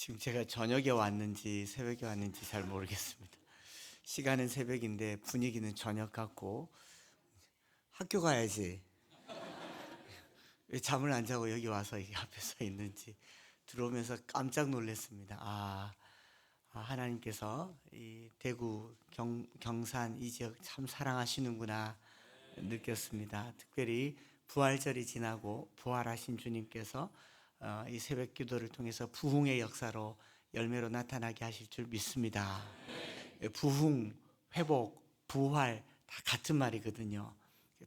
지금 제가 저녁에 왔는지 새벽에 왔는지 잘 모르겠습니다. 시간은 새벽인데 분위기는 저녁 같고, 학교 가야지. 왜 잠을 안 자고 여기 와서 이게 앞에 서 있는지 들어오면서 깜짝 놀랐습니다. 하나님께서 이 대구 경산 이 지역 참 사랑하시는구나 느꼈습니다. 특별히 부활절이 지나고 부활하신 주님께서 이 새벽 기도를 통해서 부흥의 역사로 열매로 나타나게 하실 줄 믿습니다. 부흥, 회복, 부활 다 같은 말이거든요.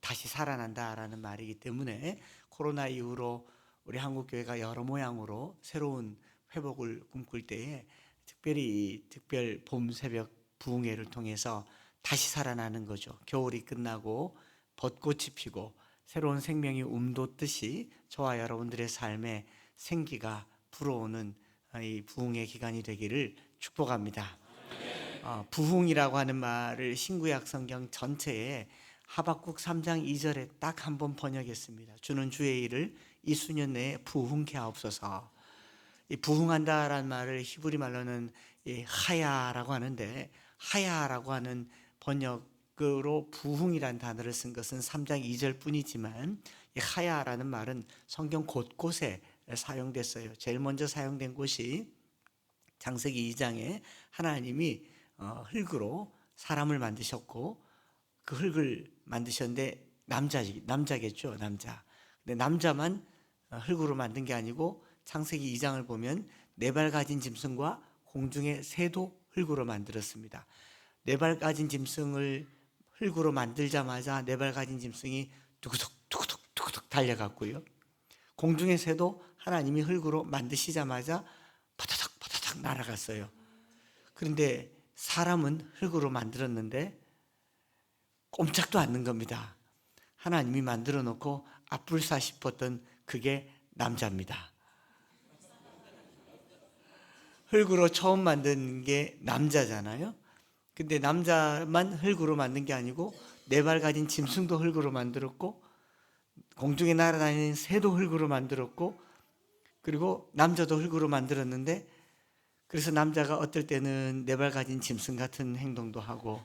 다시 살아난다라는 말이기 때문에 코로나 이후로 우리 한국교회가 여러 모양으로 새로운 회복을 꿈꿀 때에 특별히 특별 봄 새벽 부흥회를 통해서 다시 살아나는 거죠. 겨울이 끝나고 벚꽃이 피고 새로운 생명이 움돋듯이 저와 여러분들의 삶에 생기가 불어오는 이 부흥의 기간이 되기를 축복합니다. 부흥이라고 하는 말을 신구약 성경 전체에 하박국 3장 2절에 딱 한 번 번역했습니다. 주는 주의 일을 이 수년 내에 부흥케 하옵소서. 이 부흥한다라는 말을 히브리 말로는 하야라고 하는데, 하야라고 하는 번역으로 부흥이라는 단어를 쓴 것은 3장 2절 뿐이지만, 이 하야라는 말은 성경 곳곳에 사용됐어요. 제일 먼저 사용된 곳이 창세기 2장에 하나님이 흙으로 사람을 만드셨고, 그 흙을 만드셨는데 남자겠죠, 남자. 근데 남자만 흙으로 만든 게 아니고 창세기 2장을 보면 네 발 가진 짐승과 공중의 새도 흙으로 만들었습니다. 네 발 가진 짐승을 흙으로 만들자마자 네 발 가진 짐승이 두구둑 달려갔고요. 공중의 새도 하나님이 흙으로 만드시자마자 바다닥 날아갔어요. 그런데 사람은 흙으로 만들었는데 꼼짝도 않는 겁니다. 하나님이 만들어 놓고 아뿔싸 싶었던 그게 남자입니다. 흙으로 처음 만든 게 남자잖아요. 근데 남자만 흙으로 만든 게 아니고 네 발 가진 짐승도 흙으로 만들었고, 공중에 날아다니는 새도 흙으로 만들었고, 그리고 남자도 흙으로 만들었는데, 그래서 남자가 어떨 때는 네 발 가진 짐승 같은 행동도 하고,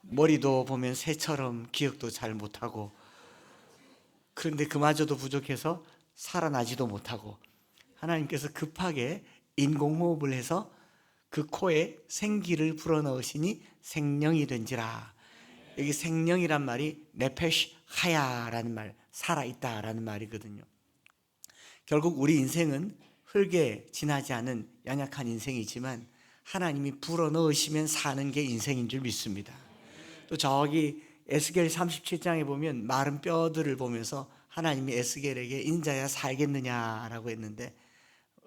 머리도 보면 새처럼 기억도 잘 못하고, 그런데 그마저도 부족해서 살아나지도 못하고, 하나님께서 급하게 인공호흡을 해서 그 코에 생기를 불어넣으시니 생명이 된지라. 여기 생명이란 말이 네페시 하야라는 말, 살아있다라는 말이거든요. 결국 우리 인생은 흙에 지나지 않은 연약한 인생이지만 하나님이 불어넣으시면 사는 게 인생인 줄 믿습니다. 또 저기 에스겔 37장에 보면 마른 뼈들을 보면서 하나님이 에스겔에게 인자야 살겠느냐라고 했는데,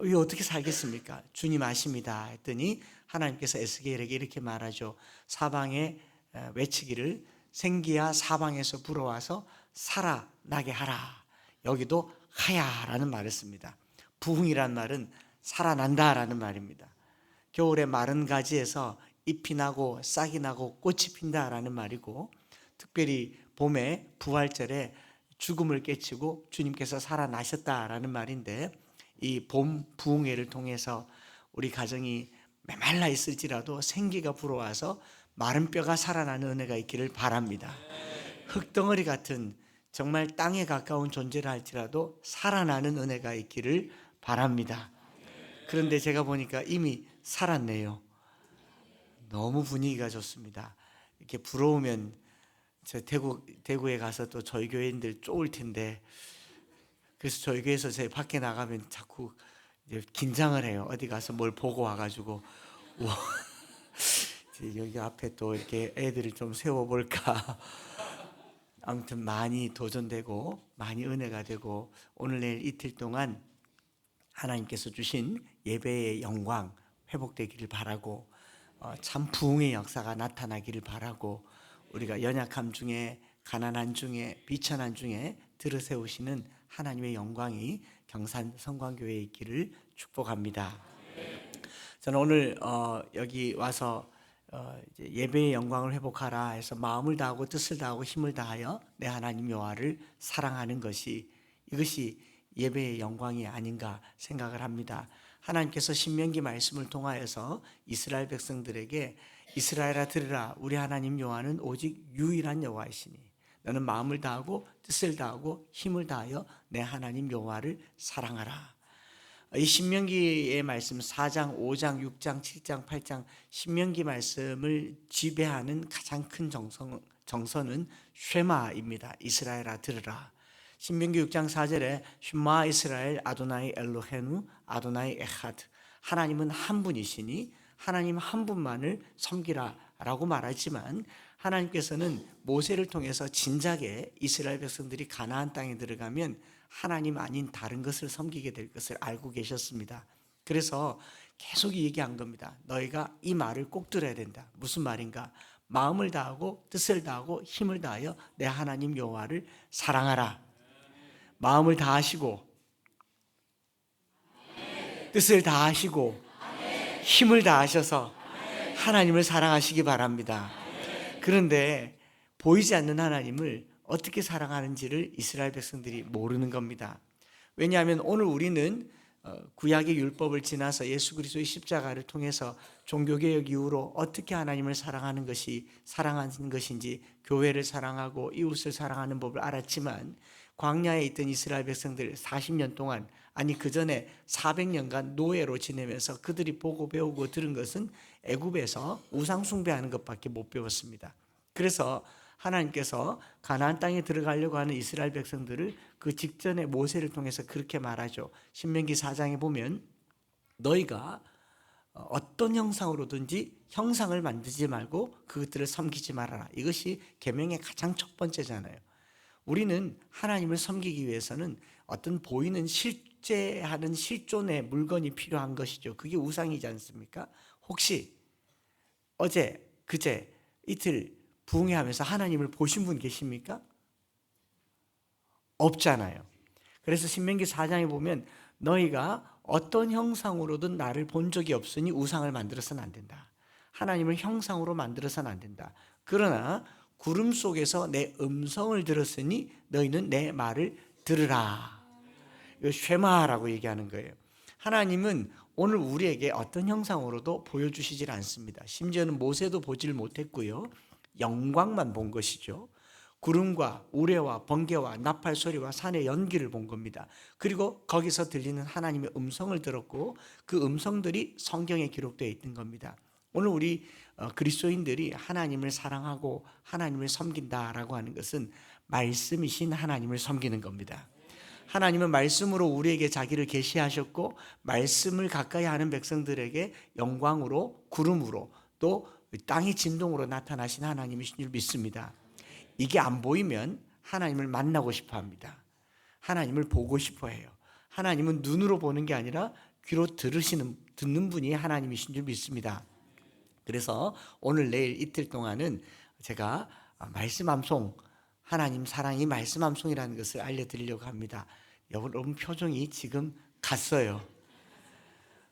이게 어떻게 살겠습니까? 주님 아십니다 했더니 하나님께서 에스겔에게 이렇게 말하죠. 사방에 외치기를 생기야 사방에서 불어와서 살아나게 하라. 여기도 하야라는 말을 씁니다. 부흥이란 말은 살아난다라는 말입니다. 겨울에 마른 가지에서 잎이 나고 싹이 나고 꽃이 핀다라는 말이고, 특별히 봄에 부활절에 죽음을 깨치고 주님께서 살아나셨다라는 말인데, 이 봄 부흥회를 통해서 우리 가정이 메말라 있을지라도 생기가 불어와서 마른 뼈가 살아나는 은혜가 있기를 바랍니다. 흙덩어리 같은 정말 땅에 가까운 존재를 할지라도 살아나는 은혜가 있기를 바랍니다. 그런데 제가 보니까 이미 살았네요. 너무 분위기가 좋습니다. 이렇게 부러우면 저 대구에 가서 또 저희 교회인들 쫄을 텐데, 그래서 저희 교회에서 제 밖에 나가면 자꾸 이제 긴장을 해요. 어디 가서 뭘 보고 와가지고 우와, 여기 앞에 또 이렇게 애들을 좀 세워볼까. 아무튼 많이 도전되고 많이 은혜가 되고, 오늘 내일 이틀 동안 하나님께서 주신 예배의 영광 회복되기를 바라고, 참 부흥의 역사가 나타나기를 바라고, 우리가 연약함 중에 가난한 중에 비천한 중에 들어세우시는 하나님의 영광이 경산 성광교회에 있기를 축복합니다. 저는 오늘 여기 와서 이제 예배의 영광을 회복하라 해서 마음을 다하고 뜻을 다하고 힘을 다하여 내 하나님 여호와를 사랑하는 것이, 이것이 예배의 영광이 아닌가 생각을 합니다. 하나님께서 신명기 말씀을 통하여서 이스라엘 백성들에게 이스라엘아 들으라, 우리 하나님 여호와는 오직 유일한 여호와이시니 너는 마음을 다하고 뜻을 다하고 힘을 다하여 내 하나님 여호와를 사랑하라. 이 신명기의 말씀 4장, 5장, 6장, 7장, 8장 신명기 말씀을 지배하는 가장 큰 정서는 쉐마입니다. 이스라엘아 들으라. 신명기 6장 4절에 쉐마 이스라엘 아도나이 엘로헤누 아도나이 에하드, 하나님은 한 분이시니 하나님 한 분만을 섬기라 라고 말하지만, 하나님께서는 모세를 통해서 진작에 이스라엘 백성들이 가나안 땅에 들어가면 하나님 아닌 다른 것을 섬기게 될 것을 알고 계셨습니다. 그래서 계속 얘기한 겁니다. 너희가 이 말을 꼭 들어야 된다. 무슨 말인가? 마음을 다하고 뜻을 다하고 힘을 다하여 내 하나님 여호와를 사랑하라. 마음을 다하시고 뜻을 다하시고 힘을 다하셔서 하나님을 사랑하시기 바랍니다. 그런데 보이지 않는 하나님을 어떻게 사랑하는지를 이스라엘 백성들이 모르는 겁니다. 왜냐하면 오늘 우리는 구약의 율법을 지나서 예수 그리스도의 십자가를 통해서 종교개혁 이후로 어떻게 하나님을 사랑하는 것인지, 교회를 사랑하고 이웃을 사랑하는 법을 알았지만, 광야에 있던 이스라엘 백성들 40년 동안, 아니 그 전에 400년간 노예로 지내면서 그들이 보고 배우고 들은 것은 애굽에서 우상 숭배하는 것밖에 못 배웠습니다. 그래서 하나님께서 가나안 땅에 들어가려고 하는 이스라엘 백성들을 그 직전에 모세를 통해서 그렇게 말하죠. 신명기 4장에 보면 너희가 어떤 형상으로든지 형상을 만들지 말고 그것들을 섬기지 말아라. 이것이 계명의 가장 첫 번째잖아요. 우리는 하나님을 섬기기 위해서는 어떤 보이는 실제하는 실존의 물건이 필요한 것이죠. 그게 우상이지 않습니까? 혹시 어제, 그제, 이틀 부흥회하면서 하나님을 보신 분 계십니까? 없잖아요. 그래서 신명기 4장에 보면 너희가 어떤 형상으로든 나를 본 적이 없으니 우상을 만들어서는 안 된다. 하나님을 형상으로 만들어서는 안 된다. 그러나 구름 속에서 내 음성을 들었으니 너희는 내 말을 들으라. 이거 쉐마라고 얘기하는 거예요. 하나님은 오늘 우리에게 어떤 형상으로도 보여주시질 않습니다. 심지어는 모세도 보질 못했고요. 영광만 본 것이죠. 구름과 우레와 번개와 나팔 소리와 산의 연기를 본 겁니다. 그리고 거기서 들리는 하나님의 음성을 들었고 그 음성들이 성경에 기록되어 있던 겁니다. 오늘 우리 그리스도인들이 하나님을 사랑하고 하나님을 섬긴다라고 하는 것은 말씀이신 하나님을 섬기는 겁니다. 하나님은 말씀으로 우리에게 자기를 계시하셨고 말씀을 가까이 하는 백성들에게 영광으로 구름으로 또 땅의 진동으로 나타나신 하나님이신 줄 믿습니다. 이게 안 보이면 하나님을 만나고 싶어 합니다. 하나님을 보고 싶어 해요. 하나님은 눈으로 보는 게 아니라 귀로 듣는 분이 하나님이신 줄 믿습니다. 그래서 오늘 내일 이틀 동안은 제가 말씀 암송, 하나님 사랑이 말씀 암송이라는 것을 알려드리려고 합니다. 여러분 표정이 지금 갔어요.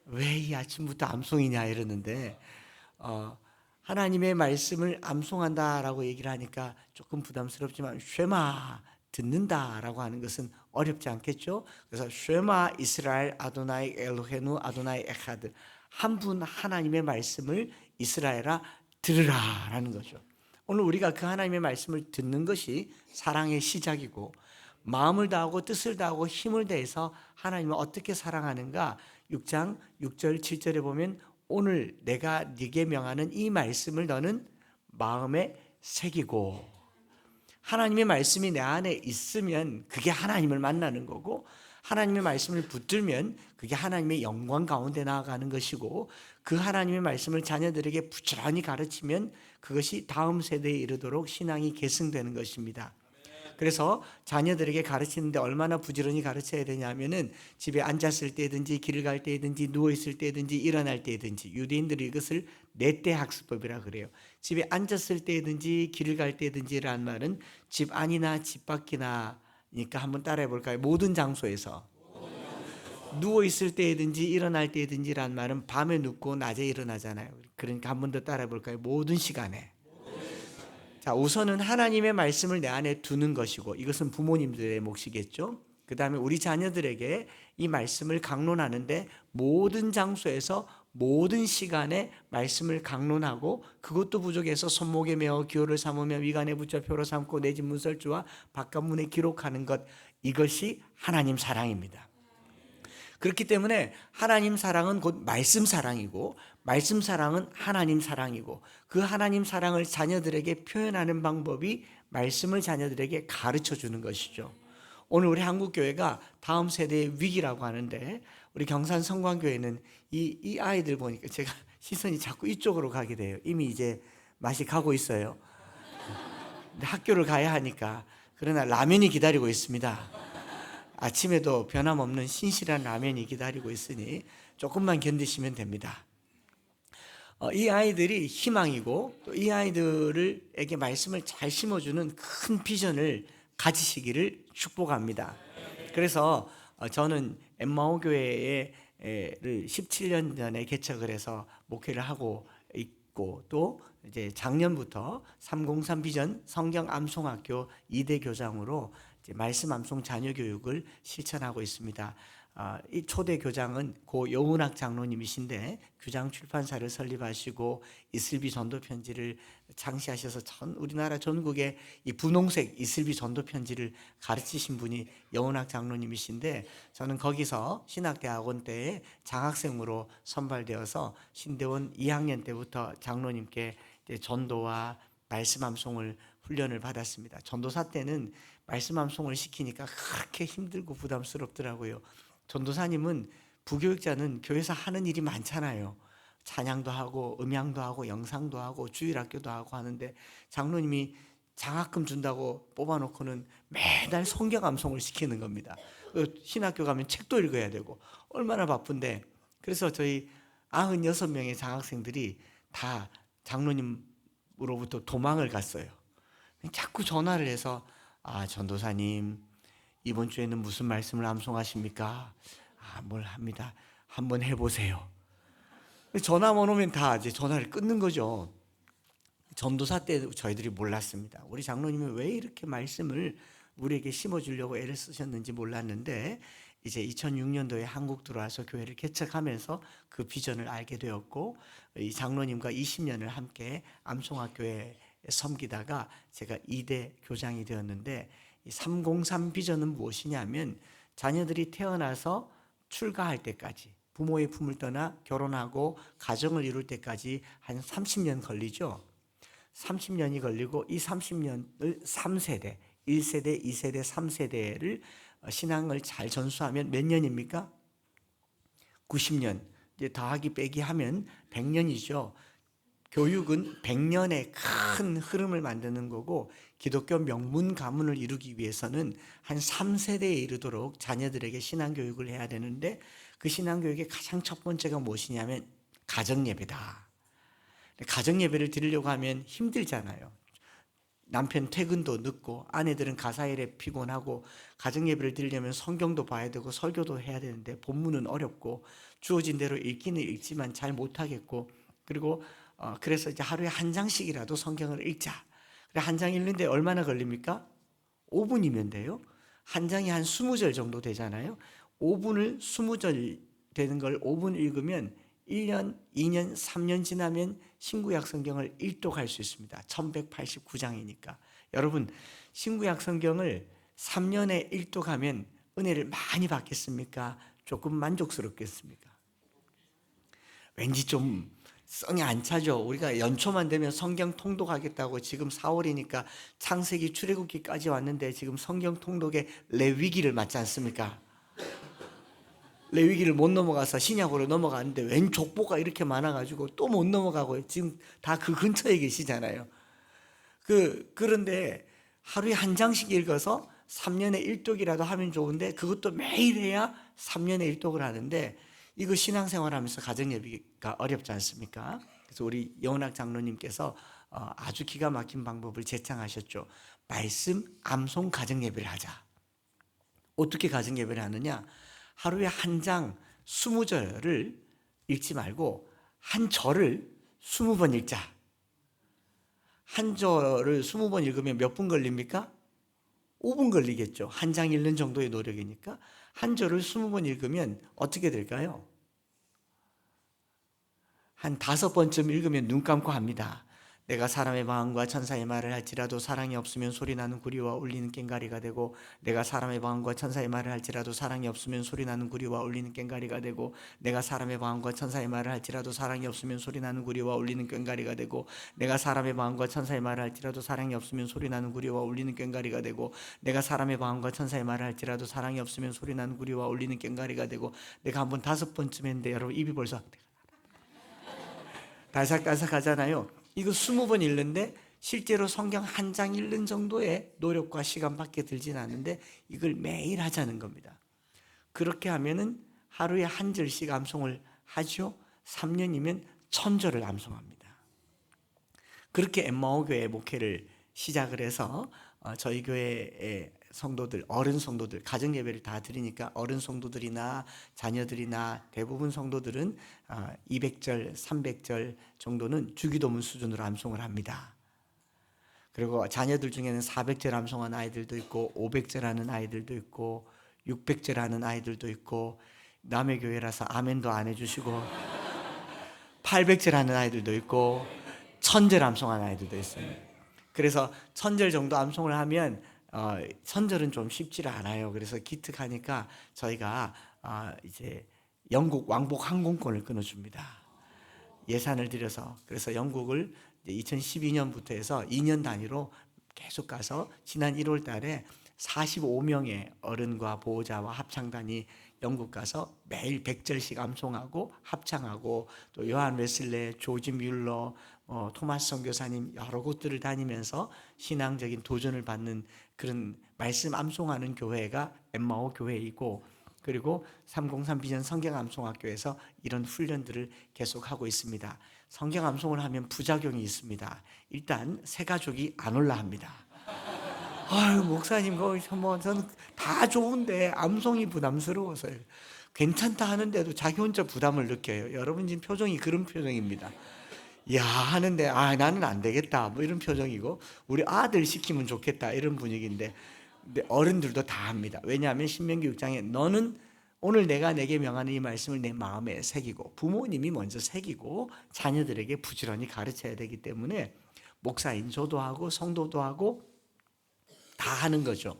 왜 이 아침부터 암송이냐 이러는데 하나님의 말씀을 암송한다라고 얘기를 하니까 조금 부담스럽지만 쉐마 듣는다라고 하는 것은 어렵지 않겠죠? 그래서 쉐마 이스라엘 아도나이 엘로헤누 아도나이 에하드, 한 분 하나님의 말씀을 이스라엘아 들으라라는 거죠. 오늘 우리가 그 하나님의 말씀을 듣는 것이 사랑의 시작이고, 마음을 다하고 뜻을 다하고 힘을 다해서 하나님을 어떻게 사랑하는가 6장 6절 7절에 보면 오늘 내가 네게 명하는 이 말씀을 너는 마음에 새기고, 하나님의 말씀이 내 안에 있으면 그게 하나님을 만나는 거고, 하나님의 말씀을 붙들면 그게 하나님의 영광 가운데 나아가는 것이고, 그 하나님의 말씀을 자녀들에게 부지런히 가르치면 그것이 다음 세대에 이르도록 신앙이 계승되는 것입니다. 그래서 자녀들에게 가르치는데 얼마나 부지런히 가르쳐야 되냐면은 집에 앉았을 때든지 길을 갈 때든지 누워있을 때든지 일어날 때든지, 유대인들이 이것을 내때 학습법이라 그래요. 집에 앉았을 때든지 길을 갈 때든지라는 말은 집 안이나 집 밖이나, 그러니까 한번 따라해 볼까요? 모든 장소에서. 누워있을 때든지 일어날 때든지라는 말은 밤에 눕고 낮에 일어나잖아요. 그러니까 한 번 더 따라해 볼까요? 모든 시간에. 자, 우선은 하나님의 말씀을 내 안에 두는 것이고, 이것은 부모님들의 몫이겠죠. 그 다음에 우리 자녀들에게 이 말씀을 강론하는데 모든 장소에서 모든 시간에 말씀을 강론하고 그것도 부족해서 손목에 메어 기호를 삼으며 위간에 붙여 표로 삼고 내 집 문설주와 바깥문에 기록하는 것, 이것이 하나님 사랑입니다. 그렇기 때문에 하나님 사랑은 곧 말씀 사랑이고 말씀 사랑은 하나님 사랑이고 그 하나님 사랑을 자녀들에게 표현하는 방법이 말씀을 자녀들에게 가르쳐 주는 것이죠. 오늘 우리 한국교회가 다음 세대의 위기라고 하는데 우리 경산 성광교회는 이 아이들 보니까 제가 시선이 자꾸 이쪽으로 가게 돼요. 이미 이제 맛이 가고 있어요. 근데 학교를 가야 하니까. 그러나 라면이 기다리고 있습니다. 아침에도 변함없는 신실한 라면이 기다리고 있으니 조금만 견디시면 됩니다. 이 아이들이 희망이고 또 이 아이들에게 말씀을 잘 심어주는 큰 비전을 가지시기를 축복합니다. 그래서 저는 엠마오 교회를 17년 전에 개척을 해서 목회를 하고 있고 또 이제 작년부터 303 비전 성경 암송학교 2대 교장으로 이제 말씀 암송 자녀 교육을 실천하고 있습니다. 이 초대 교장은 고 여운학 장로님이신데 규장 출판사를 설립하시고 이슬비 전도 편지를 창시하셔서 우리나라 전국에 이 분홍색 이슬비 전도 편지를 가르치신 분이 여운학 장로님이신데 저는 거기서 신학대학원 때에 장학생으로 선발되어서 신대원 2학년 때부터 장로님께 전도와 말씀 암송을 훈련을 받았습니다. 전도사 때는 말씀 암송을 시키니까 그렇게 힘들고 부담스럽더라고요. 전도사님은 부교육자는 교회에서 하는 일이 많잖아요. 찬양도 하고 음향도 하고 영상도 하고 주일학교도 하고 하는데 장로님이 장학금 준다고 뽑아놓고는 매달 성경 암송을 시키는 겁니다. 신학교 가면 책도 읽어야 되고 얼마나 바쁜데 그래서 저희 96명의 장학생들이 다 장로님으로부터 도망을 갔어요. 자꾸 전화를 해서 전도사님 이번 주에는 무슨 말씀을 암송하십니까? 뭘 합니다. 한번 해보세요. 전화만 오면 다 이제 전화를 끊는 거죠. 전도사 때 저희들이 몰랐습니다. 우리 장로님이 왜 이렇게 말씀을 우리에게 심어주려고 애를 쓰셨는지 몰랐는데 이제 2006년도에 한국 들어와서 교회를 개척하면서 그 비전을 알게 되었고 이 장로님과 20년을 함께 암송학교에 섬기다가 제가 2대 교장이 되었는데 이 303 비전은 무엇이냐면 자녀들이 태어나서 출가할 때까지 부모의 품을 떠나 결혼하고 가정을 이룰 때까지 한 30년 걸리죠. 30년이 걸리고 이 30년을 3세대 1세대, 2세대, 3세대를 신앙을 잘 전수하면 몇 년입니까? 90년. 이제 더하기 빼기 하면 100년이죠. 교육은 100년의 큰 흐름을 만드는 거고 기독교 명문 가문을 이루기 위해서는 한 3세대에 이르도록 자녀들에게 신앙교육을 해야 되는데 그 신앙교육의 가장 첫 번째가 무엇이냐면 가정예배다. 가정예배를 드리려고 하면 힘들잖아요. 남편 퇴근도 늦고 아내들은 가사일에 피곤하고 가정예배를 드리려면 성경도 봐야 되고 설교도 해야 되는데 본문은 어렵고 주어진 대로 읽기는 읽지만 잘 못하겠고 그리고 그래서 이제 하루에 한 장씩이라도 성경을 읽자. 한 장 읽는데 얼마나 걸립니까? 5분이면 돼요. 한 장이 한 20절 정도 되잖아요. 5분을 20절 되는 걸 5분 읽으면 1년, 2년, 3년 지나면 신구약 성경을 일독할 수 있습니다. 1189장이니까. 여러분, 신구약 성경을 3년에 일독하면 은혜를 많이 받겠습니까? 조금 만족스럽겠습니까? 왠지 좀 성이 안 차죠. 우리가 연초만 되면 성경 통독하겠다고 지금 4월이니까 창세기 출애굽기까지 왔는데 지금 성경 통독에 레위기를 맞지 않습니까? 레위기를 못 넘어가서 신약으로 넘어가는데 웬 족보가 이렇게 많아가지고 또 못 넘어가고 지금 다 그 근처에 계시잖아요. 그런데 하루에 한 장씩 읽어서 3년에 1독이라도 하면 좋은데 그것도 매일 해야 3년에 1독을 하는데 이거 신앙생활하면서 가정예배가 어렵지 않습니까? 그래서 우리 여운학 장로님께서 아주 기가 막힌 방법을 제창하셨죠. 말씀 암송 가정예배를 하자. 어떻게 가정예배를 하느냐? 하루에 한 장 20절을 읽지 말고 한 절을 20번 읽자. 한 절을 20번 읽으면 몇 분 걸립니까? 5분 걸리겠죠. 한 장 읽는 정도의 노력이니까 한 절을 20번 읽으면 어떻게 될까요? 한 5번쯤 읽으면 눈 감고 합니다. 내가 사람의 마음과 천사의 말을 할지라도 사랑이 없으면 소리나는 구리와 울리는 꽹과리가 되고, 내가 사람의 마음과 천사의 말을 할지라도 사랑이 없으면 소리나는 구리와 울리는 꽹과리가 되고, 내가 사람의 마음과 천사의 말을 할지라도 사랑이 없으면 소리나는 구리와 울리는 꽹과리가 되고, 내가 사람의 마음과 천사의 말을 할지라도 사랑이 없으면 소리나는 구리와 울리는 꽹과리가 되고, 내가 사람의 마음과 천사의 말을 할지라도 사랑이 없으면 소리나는 구리와 울리는 꽹과리가 되고. 내가 한번 5번쯤 했는데 여러분 입이 벌써 달싹달싹 하잖아요. 이거 20번 읽는데 실제로 성경 한 장 읽는 정도의 노력과 시간밖에 들진 않는데 이걸 매일 하자는 겁니다. 그렇게 하면은 하루에 한 절씩 암송을 하죠. 3년이면 1000절을 암송합니다. 그렇게 엠마오 교회 목회를 시작을 해서 저희 교회의 성도들, 어른 성도들, 가정 예배를 다 드리니까 어른 성도들이나 자녀들이나 대부분 성도들은 200절, 300절 정도는 주기도문 수준으로 암송을 합니다. 그리고 자녀들 중에는 400절 암송한 아이들도 있고 500절 하는 아이들도 있고 600절 하는 아이들도 있고, 남의 교회라서 아멘도 안 해주시고 800절 하는 아이들도 있고 1000절 암송하는 아이들도 있어요. 그래서 1000절 정도 암송을 하면 1000절은 좀 쉽지를 않아요. 그래서 기특하니까 저희가 이제 영국 왕복 항공권을 끊어줍니다. 예산을 들여서. 그래서 영국을 2012년부터 해서 2년 단위로 계속 가서 지난 1월 달에 45명의 어른과 보호자와 합창단이 영국 가서 매일 100절씩 암송하고 합창하고, 또 요한 웨슬레, 조지 뮬러, 토마스 선교사님 여러 곳들을 다니면서 신앙적인 도전을 받는 그런 말씀 암송하는 교회가 엠마오 교회이고, 그리고 303 비전 성경 암송학교에서 이런 훈련들을 계속하고 있습니다. 성경 암송을 하면 부작용이 있습니다. 일단 새 가족이 안 올라합니다. 아유, 목사님, 저는 다 좋은데 암송이 부담스러워서요. 괜찮다 하는데도 자기 혼자 부담을 느껴요. 여러분 지금 표정이 그런 표정입니다. 야 하는데 나는 안 되겠다 뭐 이런 표정이고, 우리 아들 시키면 좋겠다 이런 분위기인데, 근데 어른들도 다 합니다. 왜냐하면 신명기 6장에 너는 오늘 내가 내게 명하는 이 말씀을 내 마음에 새기고, 부모님이 먼저 새기고 자녀들에게 부지런히 가르쳐야 되기 때문에 목사인 저도 하고 성도도 하고 다 하는 거죠.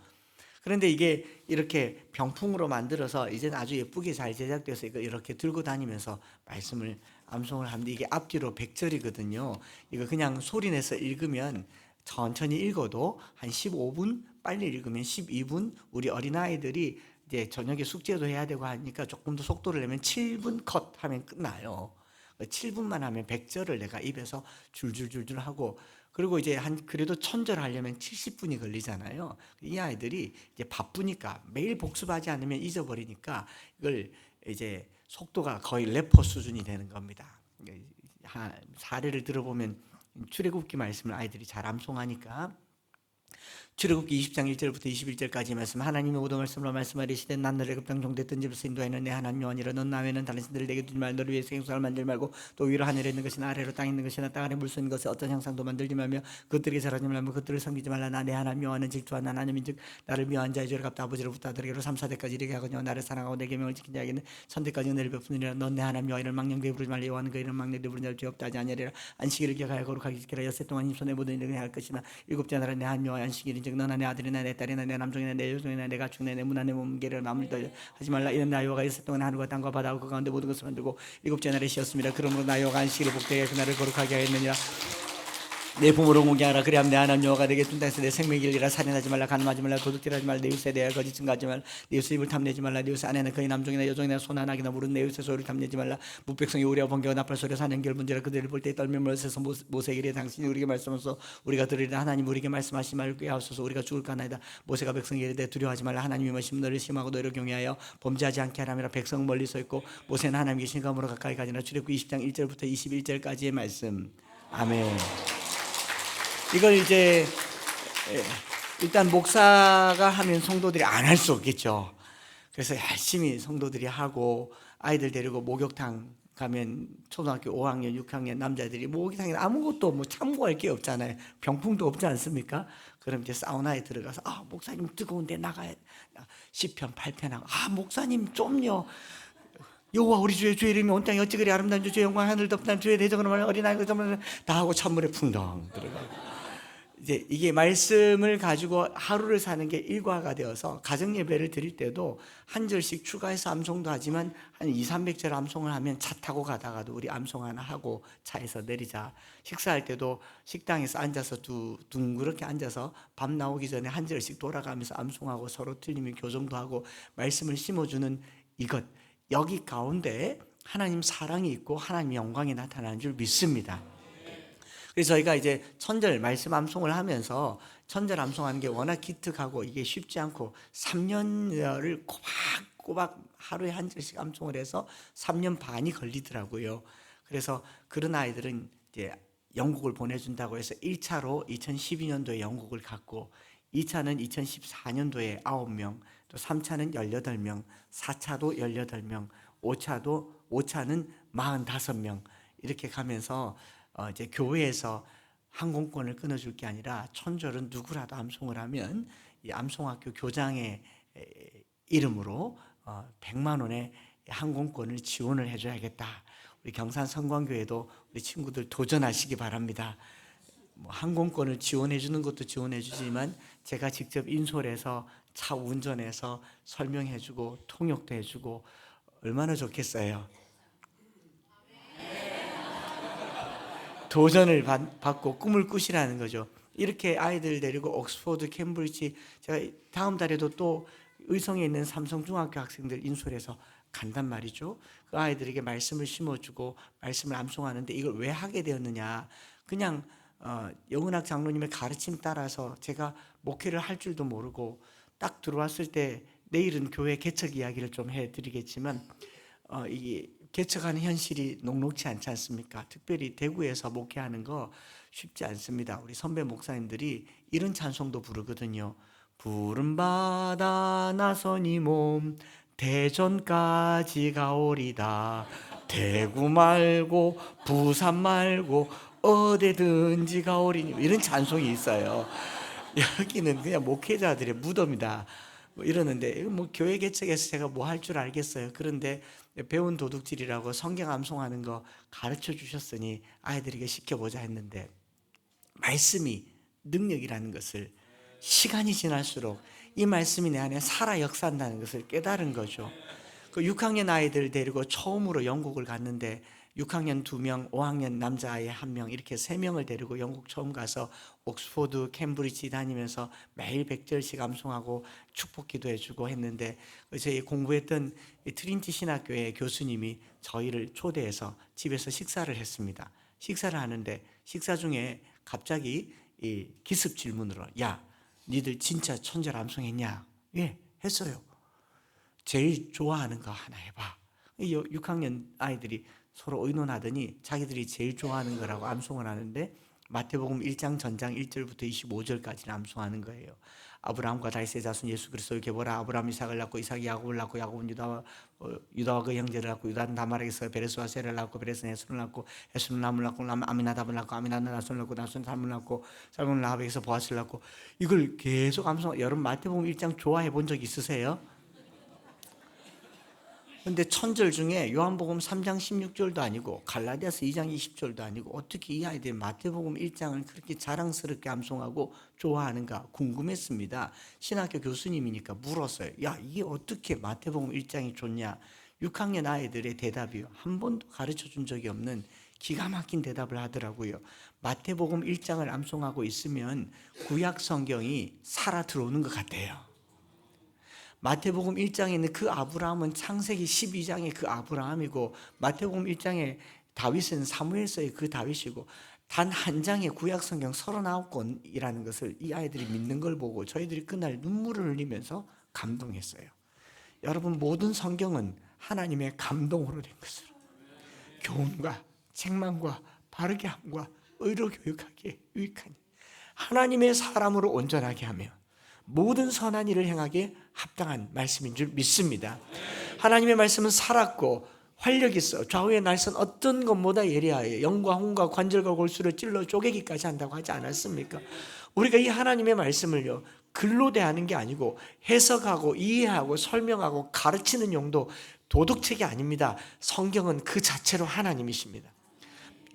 그런데 이게 이렇게 병풍으로 만들어서 이제는 아주 예쁘게 잘 제작돼서 이렇게 들고 다니면서 말씀을 암송을 하는데, 이게 앞뒤로 100절이거든요. 이거 그냥 소리내서 읽으면 천천히 읽어도 한 15분, 빨리 읽으면 12분, 우리 어린아이들이 이제 저녁에 숙제도 해야 되고 하니까 조금 더 속도를 내면 7분 컷 하면 끝나요. 7분만 하면 100절을 내가 입에서 줄줄줄줄 하고, 그리고 이제 그래도 1000절 하려면 70분이 걸리잖아요. 이 아이들이 이제 바쁘니까 매일 복습하지 않으면 잊어버리니까 이걸 이제 속도가 거의 래퍼 수준이 되는 겁니다. 사례를 들어보면 출애굽기 말씀을 아이들이 잘 암송하니까, 출애굽기 20장 1절부터 21절까지 말씀, 하나님의 모든 말씀으로 말씀하시되 난 너를 애굽 땅 종됐던 집에서 인도하는 내 하나님 여호와니라. 넌 나 외에는 다른 신들을 내게 두지 말라. 너를 위해서 생수를 만들지 말고, 또 위로 하늘에 있는 것이나 아래로 땅에 있는 것이나 땅 아래 물속 있는 것에 어떤 형상도 만들지 말며 그들에게 절하지 말며 그들을 섬기지 말라. 나 내 하나님 여호와는 질투한 하나님인즉 나를 미워한 자의 죄를 갚다 아버지로부터 아들에게로 3, 4대까지 이르게 하거니와 나를 사랑하고 내 계명을 지킨 자에게는 1000대까지 은혜를 베푸느니라. 넌 내 하나님 여호와를 망령되이 부르지 말라. 여호와는 그 이름 망령되이 부르는 자를 죄 없다 하지 아니하리라. 안식일을 기억하여 거룩하게 지키라. 엿새 동안 힘 손에 모든 일을 할 것이나 일곱째 날은 내 하나님 여호와의 안식일인즉 너나 내 아들이나 내 딸이나 내 남종이나 내 여종이나 내 가축이나 내 문화 내 몸개를 마음을 하지 말라. 이는 나 여호와가 엿새 동안 하늘과 땅과 바다와 그 가운데 모든 것을 만들고 일곱째 날에 쉬었습니다. 그러므로 나 여호와가 안식일을 복되게 그날을 거룩하게 하였느니라. 내 부모를 공경하라. 그리하면 내 하나님 여호와가 내게 준 땅에서 내 생명을 잃으라. 살인하지 말라. 간음하지 말라. 도둑질하지 말라. 내 이웃에 대하여 거짓 증거하지 말라. 내 이웃의 입을 탐내지 말라. 내 이웃의 아내는 그의 남종이나 여종이나 소나 나귀나 물은 내 이웃의 소리를 탐내지 말라. 무백성이 우리와 번개와 나팔 소리와 사냥개를 문제라. 그들을 볼 때 떨며 멀어서 모세에게 이르되 당신이 우리에게 말씀하소서 우리가 들으리라. 하나님 우리에게 말씀하시지 말게 하소서. 우리가 죽을까나이다. 모세가 백성에게 이르되 두려워하지 말라. 하나님이 머심 너를 심하고 너를 경외하여 범죄하지 않게 하라니라. 백성 멀리 서 있고 모세는 하나님께 실감으로 가까이 가지나. 출애굽기 20장 1절부터 21절까지의 말씀. 아멘. 이걸 이제 일단 목사가 하면 성도들이 안 할 수 없겠죠. 그래서 열심히 성도들이 하고 아이들 데리고 목욕탕 가면 초등학교 5학년, 6학년 남자들이 목욕탕에 아무것도 뭐 참고할 게 없잖아요. 병풍도 없지 않습니까? 그럼 이제 사우나에 들어가서 목사님 뜨거운데 나가야 시편 8편하고 목사님 좀요. 여호와 우리 주의 주의 이름이 온 땅에 어찌 그리 아름다운 주의 영광 하늘 덮는 주의 대적으로 말하는 어린아이 다 하고 찬물에 풍덩 들어가고 이제 이게 말씀을 가지고 하루를 사는 게 일과가 되어서 가정 예배를 드릴 때도 한 절씩 추가해서 암송도 하지만 한 200~300절 암송을 하면 차 타고 가다가도 우리 암송 하나 하고 차에서 내리자. 식사할 때도 식당에서 앉아서 둥그렇게 앉아서 밥 나오기 전에 한 절씩 돌아가면서 암송하고 서로 틀리면 교정도 하고 말씀을 심어주는 이것, 여기 가운데 하나님 사랑이 있고 하나님 영광이 나타나는 줄 믿습니다. 그래서 저희가 이제 천절 말씀 암송을 하면서 천절 암송하는 게 워낙 기특하고 이게 쉽지 않고 3년을 꼬박꼬박 하루에 한 절씩 암송을 해서 3년 반이 걸리더라고요. 그래서 그런 아이들은 이제 영국을 보내준다고 해서 1차로 2012년도에 영국을 갔고 2차는 2014년도에 9명, 또 3차는 18명, 4차도 18명, 5차는 45명 이렇게 가면서 이제 교회에서 항공권을 끊어줄 게 아니라 천절은 누구라도 암송을 하면 이 암송학교 교장의 이름으로 100만 원의 항공권을 지원을 해줘야겠다. 우리 경산 성광교회도 우리 친구들 도전하시기 바랍니다. 항공권을 지원해 주는 것도 지원해 주지만 제가 직접 인솔해서 차 운전해서 설명해 주고 통역도 해 주고 얼마나 좋겠어요. 도전을 받고 꿈을 꾸시라는 거죠. 이렇게 아이들 데리고 옥스포드, 캠브리지, 제가 다음 달에도 또 의성에 있는 삼성중학교 학생들 인솔해서 간단 말이죠. 그 아이들에게 말씀을 심어주고 말씀을 암송하는데 이걸 왜 하게 되었느냐. 그냥 영은학 장로님의 가르침 따라서 제가 목회를 할 줄도 모르고 딱 들어왔을 때 내일은 교회 개척 이야기를 좀 해드리겠지만 이게 개척하는 현실이 녹록치 않지 않습니까? 특별히 대구에서 목회하는 거 쉽지 않습니다. 우리 선배 목사님들이 이런 찬송도 부르거든요. 푸른 바다 나서니 몸 대전까지 가오리다. 대구 말고 부산 말고 어디든지 가오리니 이런 찬송이 있어요. 여기는 그냥 목회자들의 무덤이다. 뭐 이러는데 뭐 교회 개척에서 제가 뭐 할 줄 알겠어요. 그런데 배운 도둑질이라고 성경 암송하는 거 가르쳐 주셨으니 아이들에게 시켜보자 했는데 말씀이 능력이라는 것을 시간이 지날수록 이 말씀이 내 안에 살아 역사한다는 것을 깨달은 거죠. 그 6학년 아이들 데리고 처음으로 영국을 갔는데 6학년 2명, 5학년 남자아이 1명 이렇게 3명을 데리고 영국 처음 가서 옥스포드, 캠브리지 다니면서 매일 100절씩 암송하고 축복 기도해주고 했는데 저희 공부했던 트린티 신학교의 교수님이 저희를 초대해서 집에서 식사를 했습니다. 식사를 하는데 식사 중에 갑자기 이 기습 질문으로 야, 니들 진짜 천절 암송했냐? 예, 했어요. 제일 좋아하는 거 하나 해봐. 6학년 아이들이 서로 의논하더니 자기들이 제일 좋아하는 거라고 암송을 하는데 마태복음 1장 전장 1절부터 25절까지는 암송하는 거예요. 아브라함과 다윗의 자손 예수 그리스도를 계보라. 아브라함 이삭을 낳고 이삭이 야곱을 낳고 야곱은 유다와 그 형제를 낳고 유다는 다말에게서 베레스와 세를 낳고 베레스는 헤스를 낳고 헤스는 남을 낳고 아미나답을 낳고 아미나답은 나손을 낳고 나손은 살문을 낳고 살문은 라합에게서 보아스를 낳고 이걸 계속 암송. 여러분 마태복음 1장 좋아해 본 적 있으세요? 근데 천절 중에 요한복음 3장 16절도 아니고 갈라디아서 2장 20절도 아니고 어떻게 이 아이들이 마태복음 1장을 그렇게 자랑스럽게 암송하고 좋아하는가 궁금했습니다. 신학교 교수님이니까 물었어요. 야, 이게 어떻게 마태복음 1장이 좋냐? 6학년 아이들의 대답이요. 한 번도 가르쳐 준 적이 없는 기가 막힌 대답을 하더라고요. 마태복음 1장을 암송하고 있으면 구약 성경이 살아 들어오는 것 같아요. 마태복음 1장에 있는 그 아브라함은 창세기 12장의 그 아브라함이고 마태복음 1장에 다윗은 사무엘서의 그 다윗이고 단 한 장의 구약성경 39권이라는 것을 이 아이들이 믿는 걸 보고 저희들이 그날 눈물을 흘리면서 감동했어요. 여러분 모든 성경은 하나님의 감동으로 된 것으로 교훈과 책망과 바르게 함과 의로 교육하기에 유익하니 하나님의 사람으로 온전하게 하며 모든 선한 일을 행하기에 합당한 말씀인 줄 믿습니다. 하나님의 말씀은 살았고 활력이 있어. 좌우의 날선 어떤 것보다 예리하여 영과 혼과 관절과 골수를 찔러 쪼개기까지 한다고 하지 않았습니까? 우리가 이 하나님의 말씀을요, 글로 대하는 게 아니고 해석하고 이해하고 설명하고 가르치는 용도, 도덕책이 아닙니다. 성경은 그 자체로 하나님이십니다.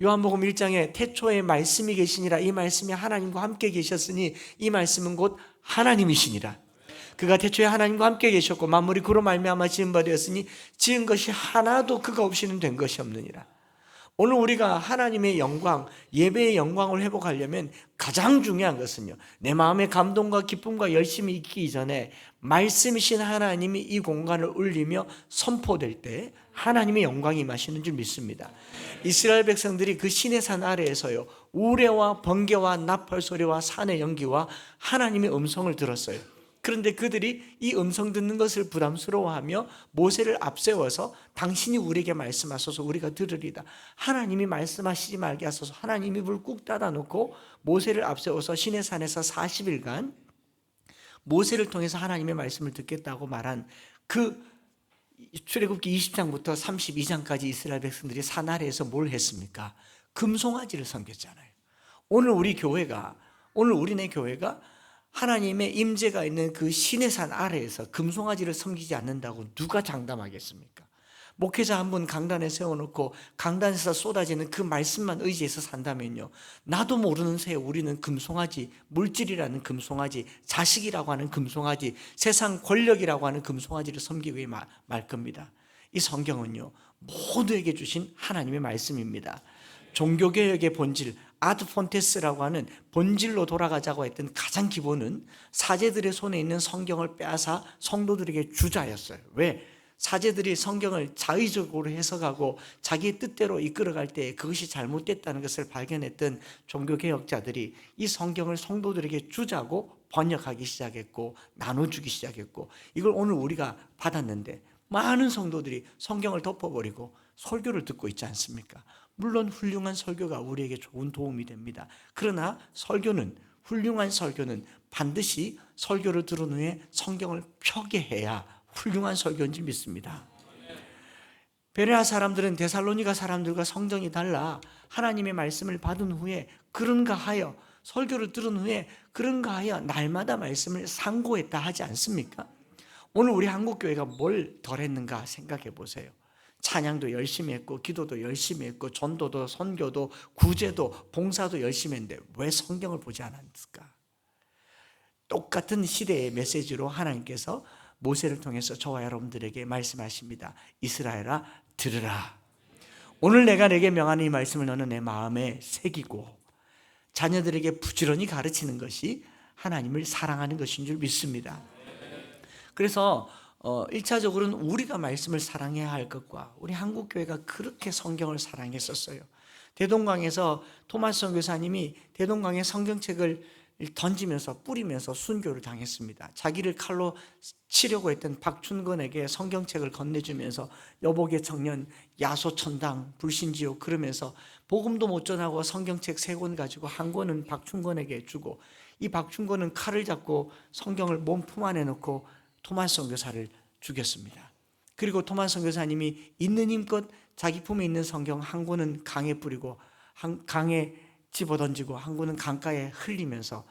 요한복음 1장에 태초에 말씀이 계시니라, 이 말씀이 하나님과 함께 계셨으니 이 말씀은 곧 하나님이시니라. 그가 태초에 하나님과 함께 계셨고 만물이 그로 말미암아 지은 바 되었으니 지은 것이 하나도 그가 없이는 된 것이 없느니라. 오늘 우리가 하나님의 영광, 예배의 영광을 회복하려면 가장 중요한 것은요, 내 마음의 감동과 기쁨과 열심이 있기 전에 말씀이신 하나님이 이 공간을 울리며 선포될 때 하나님의 영광이 임하시는 줄 믿습니다. 이스라엘 백성들이 그 시내 산 아래에서요, 우레와 번개와 나팔 소리와 산의 연기와 하나님의 음성을 들었어요. 그런데 그들이 이 음성 듣는 것을 부담스러워하며 모세를 앞세워서 당신이 우리에게 말씀하소서 우리가 들으리다. 하나님이 말씀하시지 말게 하소서. 하나님이 입을 꾹 닫아놓고 모세를 앞세워서 시내산에서 40일간 모세를 통해서 하나님의 말씀을 듣겠다고 말한 그 출애굽기 20장부터 32장까지 이스라엘 백성들이 산 아래에서 뭘 했습니까? 금송아지를 섬겼잖아요. 오늘 우리네 교회가 하나님의 임재가 있는 그 시내산 아래에서 금송아지를 섬기지 않는다고 누가 장담하겠습니까? 목회자 한 분 강단에 세워놓고 강단에서 쏟아지는 그 말씀만 의지해서 산다면요, 나도 모르는 새에 우리는 금송아지, 물질이라는 금송아지, 자식이라고 하는 금송아지, 세상 권력이라고 하는 금송아지를 섬기고 말 겁니다. 이 성경은요, 모두에게 주신 하나님의 말씀입니다. 종교개혁의 본질, 아드폰테스라고 하는 본질로 돌아가자고 했던 가장 기본은 사제들의 손에 있는 성경을 빼앗아 성도들에게 주자였어요. 왜? 사제들이 성경을 자의적으로 해석하고 자기 뜻대로 이끌어갈 때 그것이 잘못됐다는 것을 발견했던 종교개혁자들이 이 성경을 성도들에게 주자고 번역하기 시작했고 나눠주기 시작했고, 이걸 오늘 우리가 받았는데 많은 성도들이 성경을 덮어버리고 설교를 듣고 있지 않습니까? 물론 훌륭한 설교가 우리에게 좋은 도움이 됩니다. 그러나 훌륭한 설교는 반드시 설교를 들은 후에 성경을 펴게 해야 훌륭한 설교인지 믿습니다. 베레아 사람들은 데살로니가 사람들과 성정이 달라 하나님의 말씀을 받은 후에 그런가 하여, 설교를 들은 후에 그런가 하여 날마다 말씀을 상고했다 하지 않습니까? 오늘 우리 한국교회가 뭘 덜했는가 생각해 보세요. 찬양도 열심히 했고 기도도 열심히 했고 전도도 선교도 구제도 봉사도 열심히 했는데 왜 성경을 보지 않았을까? 똑같은 시대의 메시지로 하나님께서 모세를 통해서 저와 여러분들에게 말씀하십니다. 이스라엘아 들으라. 오늘 내가 내게 명하는 이 말씀을 너는 내 마음에 새기고 자녀들에게 부지런히 가르치는 것이 하나님을 사랑하는 것인 줄 믿습니다. 그래서 1차적으로는 우리가 말씀을 사랑해야 할 것과, 우리 한국교회가 그렇게 성경을 사랑했었어요. 대동강에서 토마스 선교사님이 대동강에 성경책을 던지면서 뿌리면서 순교를 당했습니다. 자기를 칼로 치려고 했던 박춘건에게 성경책을 건네주면서 여복의 청년, 야소천당, 불신지옥 그러면서 복음도 못 전하고 성경책 3권 가지고 한 권은 박춘건에게 주고, 이 박춘건은 칼을 잡고 성경을 몸품 안에 넣고 토마스 선교사를 죽였습니다. 그리고 토마스 선교사님이 있는 힘껏 자기 품에 있는 성경 한 권은 강에 뿌리고 강에 집어던지고 한 권은 강가에 흘리면서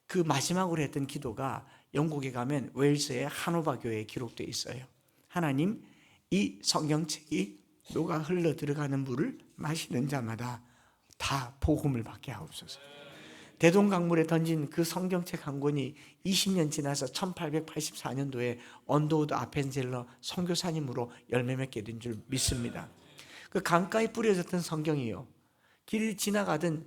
그 마지막으로 했던 기도가 영국에 가면 웨일스의 하노바 교회에 기록되어 있어요. 하나님, 이 성경책이 녹아 흘러 들어가는 물을 마시는 자마다 다 복음을 받게 하옵소서. 대동강물에 던진 그 성경책 한 권이 20년 지나서 1884년도에 언더우드 아펜젤러 선교사님으로 열매 맺게 된 줄 믿습니다. 그 강가에 뿌려졌던 성경이요, 길 지나가던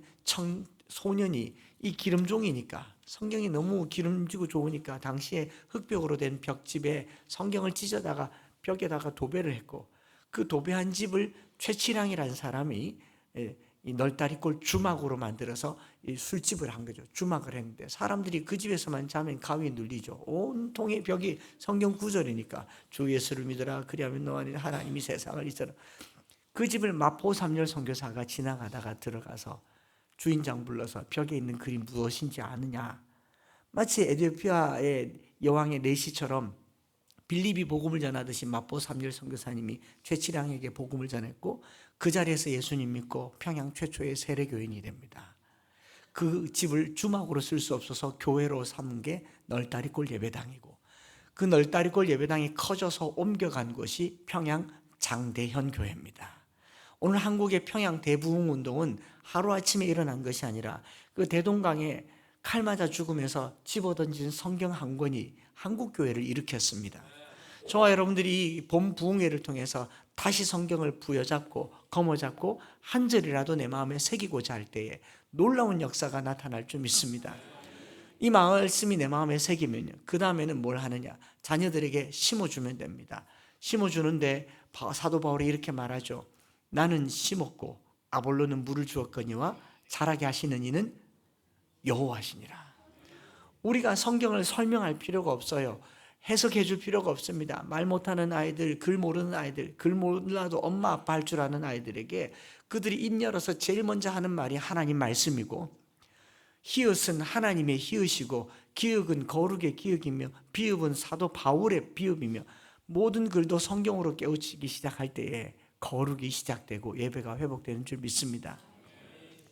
소년이 이 기름종이니까, 성경이 너무 기름지고 좋으니까 당시에 흙벽으로 된 벽집에 성경을 찢어다가 벽에다가 도배를 했고, 그 도배한 집을 최치량이라는 사람이 이 널다리꼴 주막으로 만들어서 이 술집을 한 거죠. 주막을 했는데 사람들이 그 집에서만 자면 가위에 눌리죠. 온통의 벽이 성경 구절이니까 주 예수를 믿으라 그리하면 너 안에 하나님이 세상을 이처럼. 그 집을 마포 삼열 선교사가 지나가다가 들어가서 주인장 불러서 벽에 있는 그림 무엇인지 아느냐, 마치 에티오피아의 여왕의 내시처럼 빌립이 복음을 전하듯이 마포 삼열 선교사님이 최치량에게 복음을 전했고 그 자리에서 예수님 믿고 평양 최초의 세례교인이 됩니다. 그 집을 주막으로 쓸 수 없어서 교회로 삼은 게 널다리골 예배당이고 그 널다리골 예배당이 커져서 옮겨간 곳이 평양 장대현 교회입니다. 오늘 한국의 평양 대부흥운동은 하루아침에 일어난 것이 아니라 그 대동강에 칼 맞아 죽으면서 집어던진 성경 한 권이 한국교회를 일으켰습니다. 저와 여러분들이 봄 부흥회를 통해서 다시 성경을 부여잡고 거머잡고 한 절이라도 내 마음에 새기고자 할 때에 놀라운 역사가 나타날 줄 믿습니다. 이 말씀이 내 마음에 새기면요, 그 다음에는 뭘 하느냐? 자녀들에게 심어주면 됩니다. 심어주는데 사도 바울이 이렇게 말하죠. 나는 심었고 아볼로는 물을 주었거니와 자라게 하시는 이는 여호와시니라. 우리가 성경을 설명할 필요가 없어요. 해석해 줄 필요가 없습니다. 말 못하는 아이들, 글 모르는 아이들, 글 몰라도 엄마 아빠 할 줄 아는 아이들에게 그들이 입 열어서 제일 먼저 하는 말이 하나님 말씀이고, 히읗은 하나님의 히읗이고, 기역은 거룩의 기역이며, 비읍은 사도 바울의 비읍이며, 모든 글도 성경으로 깨우치기 시작할 때에 거룩이 시작되고 예배가 회복되는 줄 믿습니다.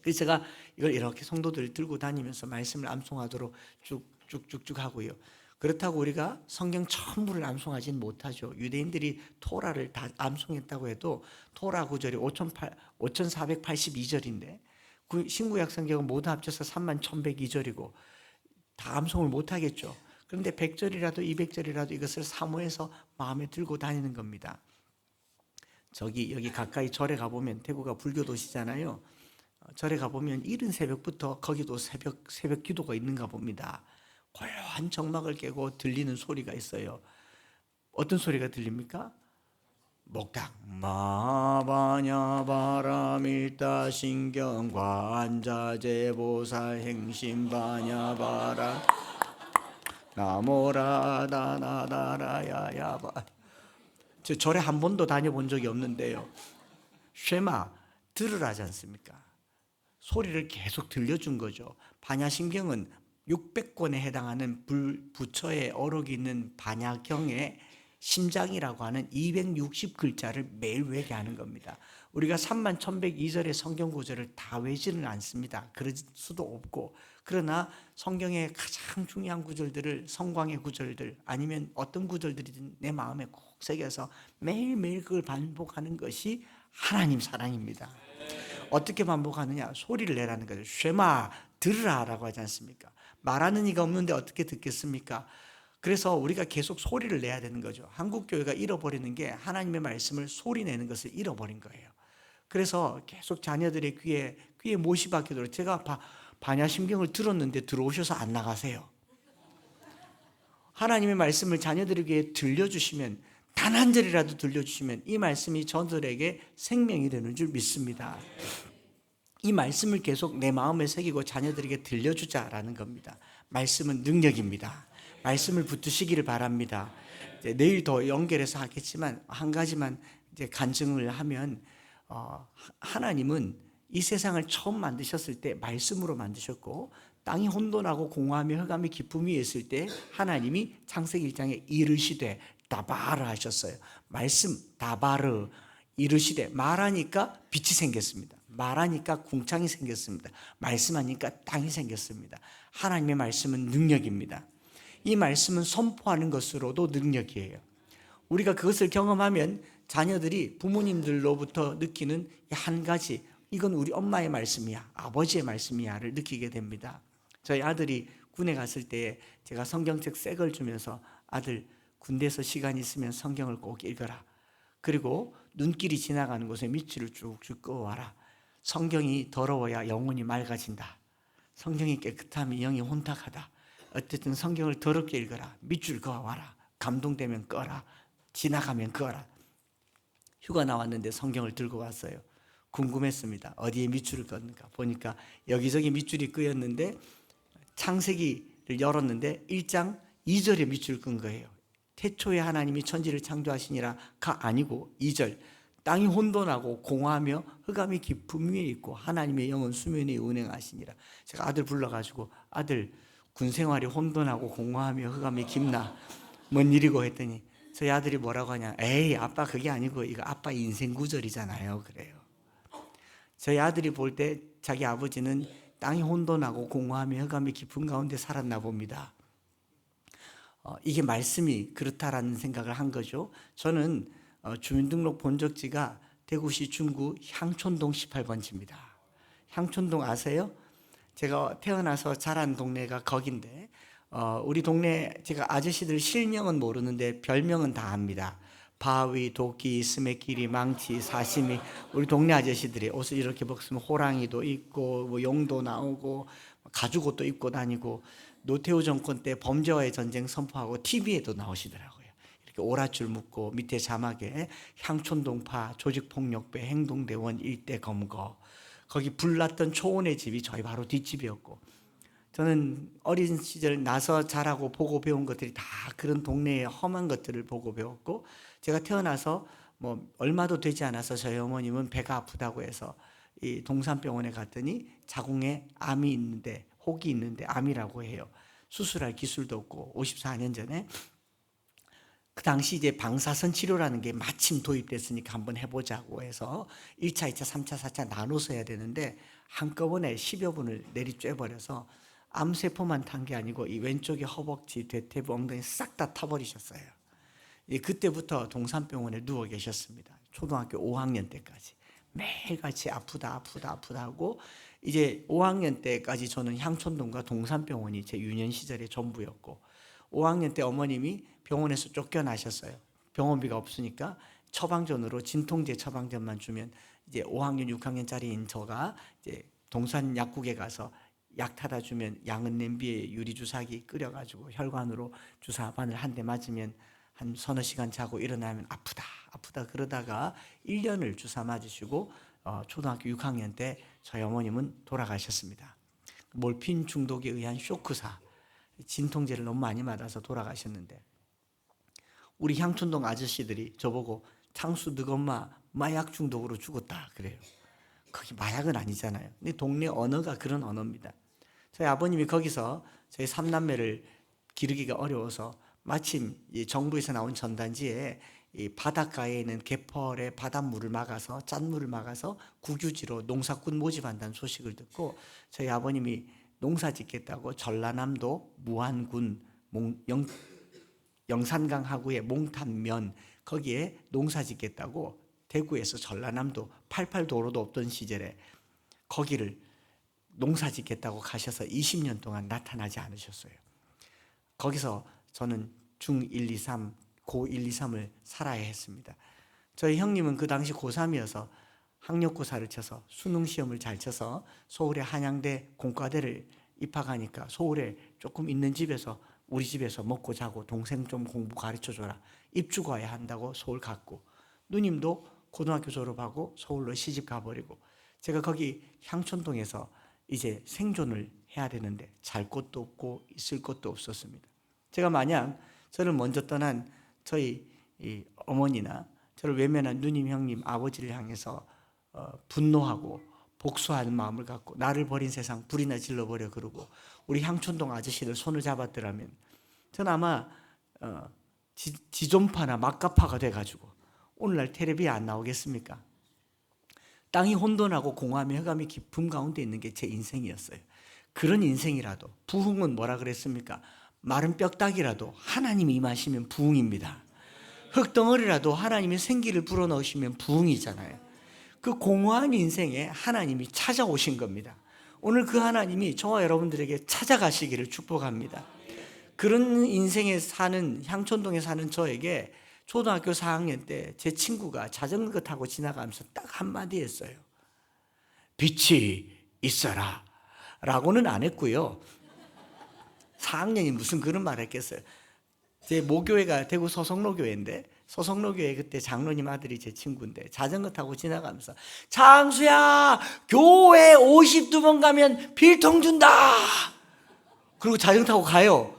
그래서 제가 이걸 이렇게 성도들 들고 다니면서 말씀을 암송하도록 쭉쭉쭉쭉 하고요. 그렇다고 우리가 성경 전부를 암송하진 못하죠. 유대인들이 토라를 다 암송했다고 해도 토라 구절이 5482절인데 신구약 성경은 모두 합쳐서 31,102절이고 다 암송을 못하겠죠. 그런데 100절이라도 200절이라도 이것을 사모해서 마음에 들고 다니는 겁니다. 여기 가까이 절에 가보면, 대구가 불교 도시잖아요. 절에 가보면 이른 새벽부터 거기도 새벽 기도가 있는가 봅니다. 고요한 정막을 깨고 들리는 소리가 있어요. 어떤 소리가 들립니까? 목탁 마바냐 바라밀다 신경과 안자제보살 행심바냐 바라 나모라다나다라야야바. 저 절에 한 번도 다녀본 적이 없는데요. 쉐마 들으라지 않습니까? 소리를 계속 들려준 거죠. 반야신경은 600권에 해당하는 부처의 어록이 있는 반야경의 심장이라고 하는 260글자를 매일 외게 하는 겁니다. 우리가 31,102절의 성경 구절을 다 외지는 않습니다. 그럴 수도 없고, 그러나 성경의 가장 중요한 구절들을, 성광의 구절들 아니면 어떤 구절들이든 내 마음에 꼭 새겨서 매일매일 그걸 반복하는 것이 하나님 사랑입니다. 어떻게 반복하느냐? 소리를 내라는 거죠. 쉐마 들으라 라고 하지 않습니까? 말하는 이가 없는데 어떻게 듣겠습니까? 그래서 우리가 계속 소리를 내야 되는 거죠. 한국교회가 잃어버리는 게 하나님의 말씀을 소리 내는 것을 잃어버린 거예요. 그래서 계속 자녀들의 귀에 못이 박히도록, 제가 반야심경을 들었는데 들어오셔서 안 나가세요. 하나님의 말씀을 자녀들의 귀에 들려주시면, 단 한 절이라도 들려주시면 이 말씀이 저들에게 생명이 되는 줄 믿습니다. 이 말씀을 계속 내 마음에 새기고 자녀들에게 들려주자라는 겁니다. 말씀은 능력입니다. 말씀을 붙드시기를 바랍니다. 내일 더 연결해서 하겠지만 한 가지만 이제 간증을 하면, 하나님은 이 세상을 처음 만드셨을 때 말씀으로 만드셨고, 땅이 혼돈하고 공허하며 흑암이 깊음 위에 있을 때 하나님이 창세기 1장에 이르시되 다바르 하셨어요. 말씀 다바르 이르시되, 말하니까 빛이 생겼습니다. 말하니까 궁창이 생겼습니다. 말씀하니까 땅이 생겼습니다. 하나님의 말씀은 능력입니다. 이 말씀은 선포하는 것으로도 능력이에요. 우리가 그것을 경험하면 자녀들이 부모님들로부터 느끼는 한 가지, 이건 우리 엄마의 말씀이야, 아버지의 말씀이야를 느끼게 됩니다. 저희 아들이 군에 갔을 때 제가 성경책 새 걸 주면서, 아들 군대에서 시간 있으면 성경을 꼭 읽어라. 그리고 눈길이 지나가는 곳에 밑줄을 쭉쭉 그어와라. 성경이 더러워야 영혼이 맑아진다. 성경이 깨끗하면 영이 혼탁하다. 어쨌든 성경을 더럽게 읽어라. 밑줄 그어와라. 감동되면 꺼라. 지나가면 그어라. 휴가 나왔는데 성경을 들고 왔어요. 궁금했습니다. 어디에 밑줄을 껐는가. 보니까 여기저기 밑줄이 끄였는데, 창세기를 열었는데 1장 2절에 밑줄 끈 거예요. 태초에 하나님이 천지를 창조하시니라가 아니고 2절, 땅이 혼돈하고 공허하며 흑암이 깊음 위에 있고 하나님의 영은 수면 위에 운행하시니라. 제가 아들 불러가지고, 아들 군생활이 혼돈하고 공허하며 흑암이 깊나 뭔 일이고 했더니 저희 아들이 뭐라고 하냐, 에이 아빠 그게 아니고 이거 아빠 인생 구절이잖아요, 그래요. 저희 아들이 볼 때 자기 아버지는 땅이 혼돈하고 공허하며 흑암이 깊은 가운데 살았나 봅니다. 이게 말씀이 그렇다라는 생각을 한 거죠. 저는 주민등록 본적지가 대구시 중구 향촌동 18번지입니다. 향촌동 아세요? 제가 태어나서 자란 동네가 거긴데 우리 동네 제가 아저씨들 실명은 모르는데 별명은 다 압니다. 바위, 도끼, 스매끼리, 망치, 사시미. 우리 동네 아저씨들이 옷을 이렇게 벗으면 호랑이도 있고 뭐 용도 나오고 가죽옷도 입고 다니고 노태우 정권 때 범죄와의 전쟁 선포하고 TV에도 나오시더라고요. 이렇게 오랏줄 묶고 밑에 자막에 향촌동파 조직폭력배 행동대원 일대 검거. 거기 불났던 초원의 집이 저희 바로 뒷집이었고, 저는 어린 시절 나서 자라고 보고 배운 것들이 다 그런 동네의 험한 것들을 보고 배웠고, 제가 태어나서 뭐 얼마도 되지 않아서 저희 어머님은 배가 아프다고 해서 이 동산병원에 갔더니 자궁에 암이 있는데, 혹이 있는데 암이라고 해요. 수술할 기술도 없고 54년 전에 그 당시 이제 방사선 치료라는 게 마침 도입됐으니까 한번 해보자고 해서 1차, 2차, 3차, 4차 나눠서 해야 되는데 한꺼번에 10여 분을 내리쬐버려서 암세포만 탄 게 아니고 이 왼쪽에 허벅지, 대퇴부, 엉덩이 싹 다 타버리셨어요. 그때부터 동산병원에 누워 계셨습니다. 초등학교 5학년 때까지 매일같이 아프다 하고, 이제 5학년 때까지 저는 향촌동과 동산병원이 제 유년 시절의 전부였고, 5학년 때 어머님이 병원에서 쫓겨나셨어요. 병원비가 없으니까 처방전으로 진통제 처방전만 주면 이제 5학년, 6학년짜리인 저가 이제 동산 약국에 가서 약 타다 주면 양은 냄비에 유리주사기 끓여가지고 혈관으로 주사 바늘 한 대 맞으면 한 서너 시간 자고 일어나면 아프다 그러다가 1년을 주사 맞으시고 초등학교 6학년 때 저희 어머님은 돌아가셨습니다. 몰핀 중독에 의한 쇼크사, 진통제를 너무 많이 맞아서 돌아가셨는데, 우리 향촌동 아저씨들이 저보고 창수 너 엄마 마약 중독으로 죽었다 그래요. 거기 마약은 아니잖아요. 근데 동네 언어가 그런 언어입니다. 저희 아버님이 거기서 저희 3남매를 기르기가 어려워서 마침 정부에서 나온 전단지에 이 바닷가에 있는 개펄의 바닷물을 막아서, 짠물을 막아서 국유지로 농사꾼 모집한다는 소식을 듣고 저희 아버님이 농사 짓겠다고 전라남도 무안군 영산강 하구의 몽탄면 거기에 농사 짓겠다고 대구에서 전라남도 88도로도 없던 시절에 거기를 농사 짓겠다고 가셔서 20년 동안 나타나지 않으셨어요. 거기서 저는 중1, 2, 3, 고 1, 2, 3을 살아야 했습니다. 저희 형님은 그 당시 고3이어서 학력고사를 쳐서 수능 시험을 잘 쳐서 서울의 한양대 공과대를 입학하니까 서울에 조금 있는 집에서, 우리 집에서 먹고 자고 동생 좀 공부 가르쳐줘라, 입주 가야 한다고 서울 갔고, 누님도 고등학교 졸업하고 서울로 시집 가버리고, 제가 거기 향촌동에서 이제 생존을 해야 되는데 잘 곳도 없고 있을 곳도 없었습니다. 제가 만약 저를 먼저 떠난 저희 어머니나 저를 외면한 누님, 형님, 아버지를 향해서 분노하고 복수하는 마음을 갖고 나를 버린 세상 불이나 질러버려 그러고 우리 향촌동 아저씨들 손을 잡았더라면 저는 아마 지존파나 막가파가 돼가지고 오늘날 텔레비에 안 나오겠습니까? 땅이 혼돈하고 공허함이 흑암이 깊은 가운데 있는 게 제 인생이었어요. 그런 인생이라도, 부흥은 뭐라 그랬습니까? 마른 뼈다귀라도 하나님이 임하시면 부흥입니다. 흙덩어리라도 하나님이 생기를 불어넣으시면 부흥이잖아요. 그 공허한 인생에 하나님이 찾아오신 겁니다. 오늘 그 하나님이 저와 여러분들에게 찾아가시기를 축복합니다. 그런 인생에 사는, 향촌동에 사는 저에게 초등학교 4학년 때 제 친구가 자전거 타고 지나가면서 딱 한마디 했어요. 빛이 있어라 라고는 안 했고요. 4학년이 무슨 그런 말 했겠어요. 제 모교회가 대구 서성로교회인데, 서성로교회 그때 장로님 아들이 제 친구인데 자전거 타고 지나가면서 장수야 교회 52번 가면 필통 준다 그리고 자전거 타고 가요.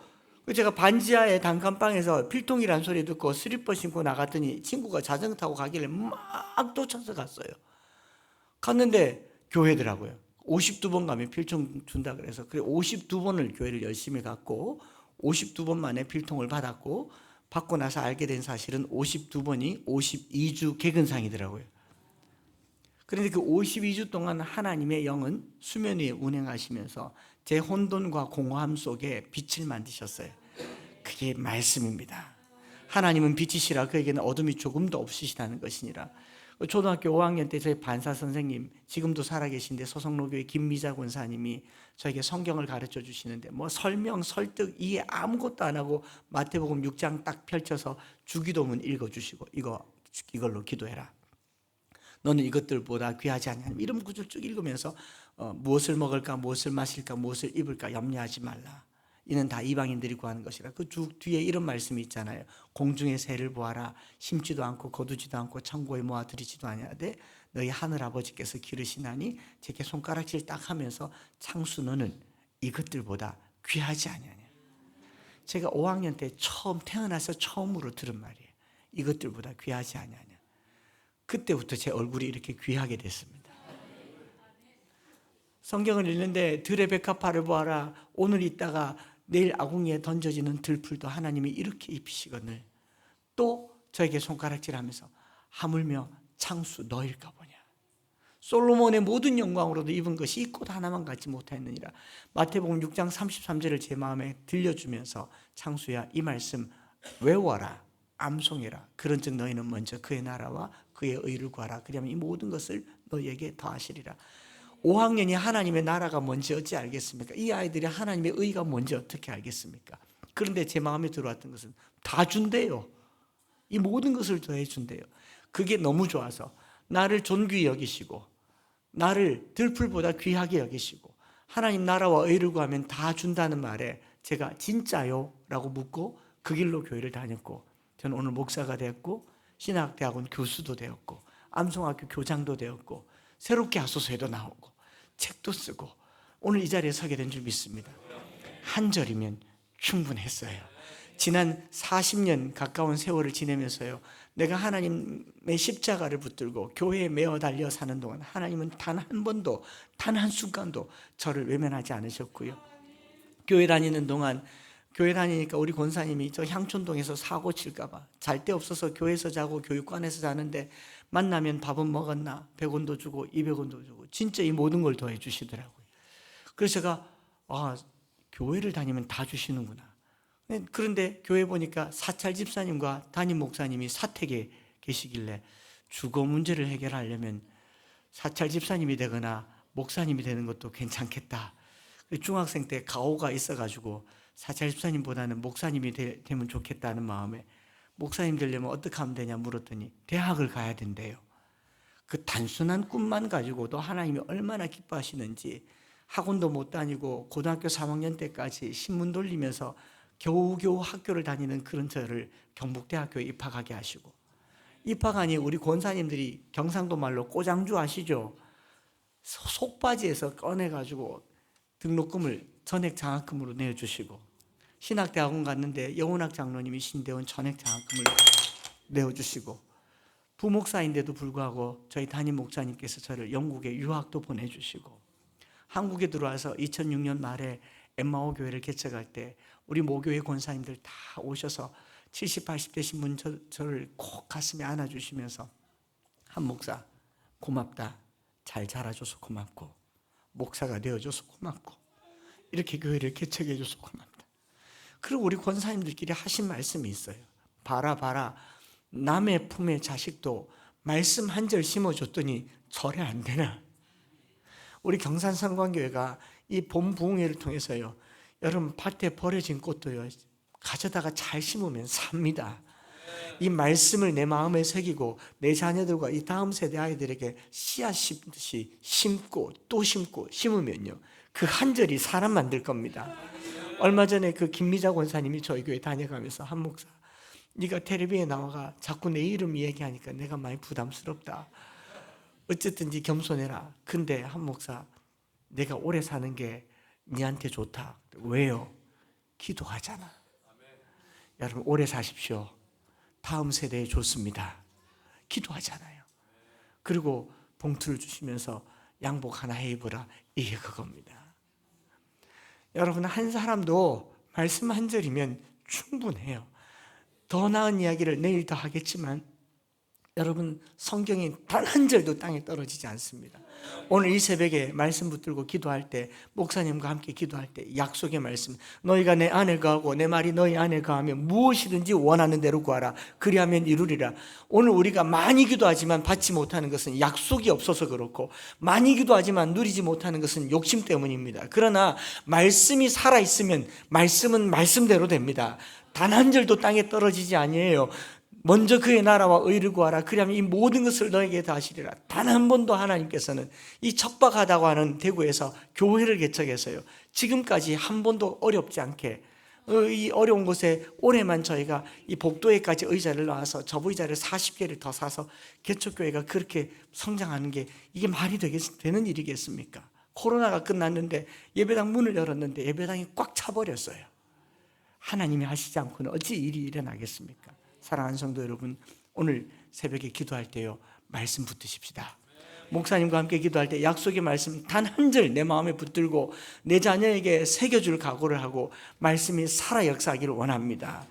제가 반지하의 단칸방에서 필통이란 소리 듣고 슬리퍼 신고 나갔더니 친구가 자전거 타고 가길래 막 쫓아서 갔어요. 갔는데 교회더라고요. 52번 가면 필통 준다 그래서, 그래 52번을 교회를 열심히 갔고 52번 만에 필통을 받았고 받고 나서 알게 된 사실은 52번이 52주 개근상이더라고요. 그런데 그 52주 동안 하나님의 영은 수면 위에 운행하시면서 제 혼돈과 공허함 속에 빛을 만드셨어요. 그게 말씀입니다. 하나님은 빛이시라 그에게는 어둠이 조금도 없으시다는 것이니라. 초등학교 5학년 때 저희 반사 선생님, 지금도 살아계신데 소성로교회 김미자 권사님이 저에게 성경을 가르쳐 주시는데 뭐 설명, 설득, 이해 아무것도 안 하고 마태복음 6장 딱 펼쳐서 주기도문 읽어주시고 이걸로 기도해라. 너는 이것들보다 귀하지 않냐. 이런 구절 쭉 읽으면서 무엇을 먹을까, 무엇을 마실까, 무엇을 입을까 염려하지 말라. 이는 다 이방인들이 구하는 것이라. 그 뒤에 이런 말씀이 있잖아요. 공중의 새를 보아라. 심지도 않고 거두지도 않고 창고에 모아들이지도 아니하되 너희 하늘 아버지께서 기르시나니 제게 손가락질 딱 하면서 창수 너는 이것들보다 귀하지 아니하냐. 제가 5학년 때 태어나서 처음으로 들은 말이에요. 이것들보다 귀하지 아니하냐. 그때부터 제 얼굴이 이렇게 귀하게 됐습니다. 성경을 읽는데 들의 백합화를 보아라. 오늘 있다가 내일 아궁이에 던져지는 들풀도 하나님이 이렇게 입히시거늘 또 저에게 손가락질하면서 하물며 창수 너일까 보냐. 솔로몬의 모든 영광으로도 입은 것이 이 꽃 하나만 갖지 못하였느니라. 마태복음 6장 33절을 제 마음에 들려주면서 창수야 이 말씀 외워라. 암송해라. 그런즉 너희는 먼저 그의 나라와 그의 의를 구하라. 그러면 이 모든 것을 너희에게 더하시리라. 5학년이 하나님의 나라가 뭔지 어찌 알겠습니까? 이 아이들이 하나님의 의가 뭔지 어떻게 알겠습니까? 그런데 제 마음에 들어왔던 것은 다 준대요. 이 모든 것을 더해 준대요. 그게 너무 좋아서 나를 존귀히 여기시고 나를 들풀보다 귀하게 여기시고 하나님 나라와 의를 구하면 다 준다는 말에 제가 진짜요? 라고 묻고 그 길로 교회를 다녔고 저는 오늘 목사가 되었고 신학대학원 교수도 되었고 암송학교 교장도 되었고 새롭게 하소서에도 나오고 책도 쓰고 오늘 이 자리에 서게 된 줄 믿습니다. 한 절이면 충분했어요. 지난 40년 가까운 세월을 지내면서요, 내가 하나님의 십자가를 붙들고 교회에 매어 달려 사는 동안 하나님은 단 한 번도, 단 한순간도 저를 외면하지 않으셨고요. 교회 다니는 동안 교회 다니니까 우리 권사님이 저 향촌동에서 사고 칠까봐 잘 데 없어서 교회에서 자고 교육관에서 자는데 만나면 밥은 먹었나 100원도 주고 200원도 주고 진짜 이 모든 걸 더해 주시더라고요. 그래서 제가 교회를 다니면 다 주시는구나. 그런데 교회 보니까 사찰 집사님과 담임 목사님이 사택에 계시길래 주거 문제를 해결하려면 사찰 집사님이 되거나 목사님이 되는 것도 괜찮겠다. 중학생 때 가오가 있어가지고 사찰 집사님보다는 목사님이 되면 좋겠다는 마음에 목사님 되려면 어떻게 하면 되냐 물었더니 대학을 가야 된대요. 그 단순한 꿈만 가지고도 하나님이 얼마나 기뻐하시는지 학원도 못 다니고 고등학교 3학년 때까지 신문 돌리면서 겨우겨우 학교를 다니는 그런 저를 경북대학교에 입학하게 하시고 입학하니 우리 권사님들이 경상도 말로 꼬장주 아시죠? 속바지에서 꺼내가지고 등록금을 전액 장학금으로 내어주시고 신학대학원 갔는데 영원학 장로님이 신대원 전액 장학금을 내어주시고 부목사인데도 불구하고 저희 담임 목사님께서 저를 영국에 유학도 보내주시고 한국에 들어와서 2006년 말에 엠마오 교회를 개척할 때 우리 모교회 권사님들 다 오셔서 70, 80 되신 분 저를 꼭 가슴에 안아주시면서 한 목사 고맙다. 잘 자라줘서 고맙고 목사가 되어줘서 고맙고 이렇게 교회를 개척해줘서 고맙다. 그리고 우리 권사님들끼리 하신 말씀이 있어요. 봐라 남의 품에 자식도 말씀 한 절 심어줬더니 절에 안 되나. 우리 경산성광교회가 이 봄 부흥회를 통해서요, 여러분 밭에 버려진 꽃도요 가져다가 잘 심으면 삽니다. 이 말씀을 내 마음에 새기고 내 자녀들과 이 다음 세대 아이들에게 씨앗 심듯이 심고 또 심고 심으면요 그 한 절이 사람 만들 겁니다. 얼마 전에 그 김미자 권사님이 저희 교회 다녀가면서 한 목사 네가 텔레비에 나와가 자꾸 내 이름 얘기하니까 내가 많이 부담스럽다. 어쨌든지 겸손해라. 근데 한 목사 내가 오래 사는 게 니한테 좋다. 왜요? 기도하잖아. 여러분 오래 사십시오. 다음 세대에 좋습니다. 기도하잖아요. 그리고 봉투를 주시면서 양복 하나 해 입어라. 이게 그겁니다. 여러분 한 사람도 말씀 한 절이면 충분해요. 더 나은 이야기를 내일 더 하겠지만 여러분, 성경이 단 한 절도 땅에 떨어지지 않습니다. 오늘 이 새벽에 말씀 붙들고 기도할 때, 목사님과 함께 기도할 때 약속의 말씀, 너희가 내 안에 거하고 내 말이 너희 안에 거하면 무엇이든지 원하는 대로 구하라, 그리하면 이루리라. 오늘 우리가 많이 기도하지만 받지 못하는 것은 약속이 없어서 그렇고, 많이 기도하지만 누리지 못하는 것은 욕심 때문입니다. 그러나 말씀이 살아있으면 말씀은 말씀대로 됩니다. 단 한 절도 땅에 떨어지지 아니에요. 먼저 그의 나라와 의를 구하라, 그리하면 이 모든 것을 너에게 다하시리라. 단 한 번도 하나님께서는 이 척박하다고 하는 대구에서 교회를 개척해서요, 지금까지 한 번도 어렵지 않게, 이 어려운 곳에 올해만 저희가 이 복도에까지 의자를 놔서 저 의자를 40개를 더 사서 개척교회가 그렇게 성장하는 게 이게 말이 되는 일이겠습니까? 코로나가 끝났는데 예배당 문을 열었는데 예배당이 꽉 차버렸어요. 하나님이 하시지 않고는 어찌 일이 일어나겠습니까? 사랑하는 성도 여러분, 오늘 새벽에 기도할 때요, 말씀 붙드십시다. 목사님과 함께 기도할 때 약속의 말씀 단 한 절 내 마음에 붙들고 내 자녀에게 새겨줄 각오를 하고 말씀이 살아 역사하기를 원합니다.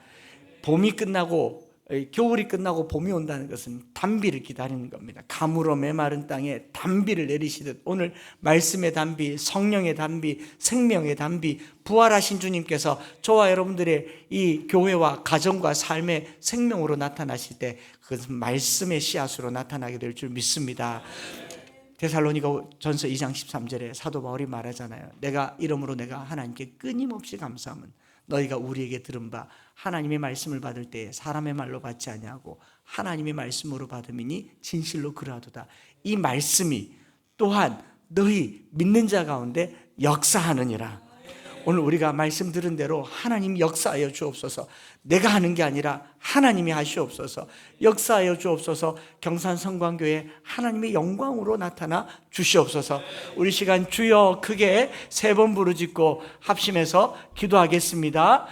봄이 끝나고 겨울이 끝나고 봄이 온다는 것은 단비를 기다리는 겁니다. 가물어 메마른 땅에 단비를 내리시듯 오늘 말씀의 단비, 성령의 단비, 생명의 단비, 부활하신 주님께서 저와 여러분들의 이 교회와 가정과 삶의 생명으로 나타나실 때 그것은 말씀의 씨앗으로 나타나게 될 줄 믿습니다. 데살로니가 전서 2장 13절에 사도 바울이 말하잖아요. 내가 이러므로 내가 하나님께 끊임없이 감사함은 너희가 우리에게 들은 바 하나님의 말씀을 받을 때 사람의 말로 받지 아니하고 하나님의 말씀으로 받음이니 진실로 그러하도다. 이 말씀이 또한 너희 믿는 자 가운데 역사하느니라. 오늘 우리가 말씀 들은 대로 하나님 역사하여 주옵소서. 내가 하는 게 아니라 하나님이 하시옵소서. 역사하여 주옵소서. 경산성광교회 하나님의 영광으로 나타나 주시옵소서. 우리 시간 주여 크게 3번 부르짖고 합심해서 기도하겠습니다.